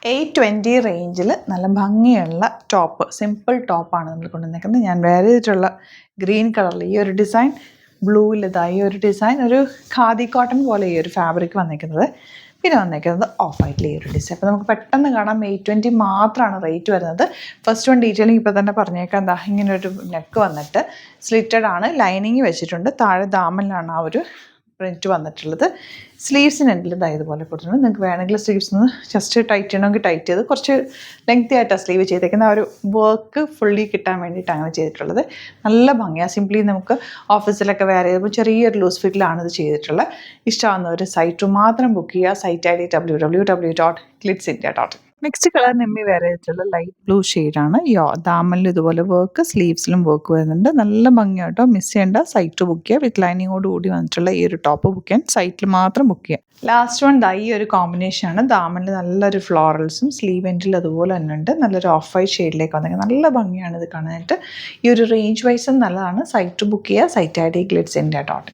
820 റേഞ്ചിൽ നല്ല ഭംഗിയുള്ള ടോപ്പ്, സിമ്പിൾ ടോപ്പാണ് നമ്മൾ കൊണ്ടുവന്നേക്കുന്നത്. ഞാൻ വേറെ ചെയ്തിട്ടുള്ള ഗ്രീൻ കളറിൽ ഈ ഒരു ഡിസൈൻ, ബ്ലൂവിൽ ഇതായി ഒരു ഡിസൈൻ, ഒരു ഖാദി കോട്ടൺ പോലെ ഈ ഒരു ഫാബ്രിക് വന്നേക്കുന്നത്. പിന്നെ വന്നേക്കുന്നത് ഓഫ് വൈറ്റിൽ ഈ ഒരു ഡിസൈൻ. അപ്പോൾ നമുക്ക് പെട്ടെന്ന് കാണാം 820 മാത്രമാണ് റേറ്റ് വരുന്നത്. ഫസ്റ്റ് വൺ ഡീറ്റെയിലിംഗ് ഇപ്പോൾ തന്നെ പറഞ്ഞേക്കാം. എന്താ ഇങ്ങനെ ഒരു നെക്ക് വന്നിട്ട് സ്ലിറ്റഡ് ആണ്, ലൈനിങ് വെച്ചിട്ടുണ്ട്, താഴെ ദാമനിലാണ് ആ ഒരു പ്രിൻറ്റ് വന്നിട്ടുള്ളത്. സ്ലീവ്സിന് എൻഡിൽ ഇതുപോലെ കൊടുത്തിട്ടുണ്ട്. നിങ്ങൾക്ക് വേണമെങ്കിൽ സ്ലീവ്സിന് ജസ്റ്റ് ടൈറ്റ് ചെയ്യണമെങ്കിൽ ടൈറ്റ് ചെയ്ത് കുറച്ച് ലെങ്തി ആയിട്ടാണ് സ്ലീവ് ചെയ്തേക്കുന്നത്. ആ ഒരു വർക്ക് ഫുള്ളി കിട്ടാൻ വേണ്ടിയിട്ട് അങ്ങനെ ചെയ്തിട്ടുള്ളത്. നല്ല ഭംഗിയാണ്. സിംപ്ലി നമുക്ക് ഓഫീസിലൊക്കെ വേറെ ചെയ്യുമ്പോൾ ചെറിയൊരു ലൂസ് ഫിറ്റിലാണ് ഇത് ചെയ്തിട്ടുള്ളത്. ഇഷ്ടമാകുന്നവർ സൈറ്റ് മാത്രം ബുക്ക് ചെയ്യുക. സൈറ്റ് ഐ ഡി www.glitzindia.in. നെക്സ്റ്റ് കളർ നമ്മി വേറെ ചെയ്തിട്ടുള്ള ലൈറ്റ് ബ്ലൂ ഷെയ്ഡാണ്. ദാമനിലും ഇതുപോലെ വർക്ക്, സ്ലീവ്സിലും വർക്ക് വരുന്നുണ്ട്. നല്ല ഭംഗിയായിട്ടോ, മിസ് ചെയ്യേണ്ട. സൈറ്റ് ബുക്ക് ചെയ്യുക. വിത്ത് ലൈനിങ്ങോട് കൂടി വന്നിട്ടുള്ള ഈ ഒരു ടോപ്പ് ബുക്ക് ചെയ്യാൻ സൈറ്റിൽ മാത്രം ബുക്ക് ചെയ്യുക. ലാസ്റ്റ് വൺ ഈ ഒരു കോമ്പിനേഷനാണ്. ദാമനിൽ നല്ലൊരു ഫ്ലോറൽസും സ്ലീവ് എൻഡിൽ അതുപോലെ തന്നെ ഉണ്ട്. നല്ലൊരു ഓഫ് വൈറ്റ് ഷെയ്ഡിലേക്ക് വന്നേക്കുന്നത്. നല്ല ഭംഗിയാണ് ഇത് കാണാനായിട്ട്. ഈ ഒരു റേഞ്ച് വൈസും നല്ലതാണ്. സൈറ്റ് ബുക്ക് ചെയ്യുക. Site I D glitzindia.in.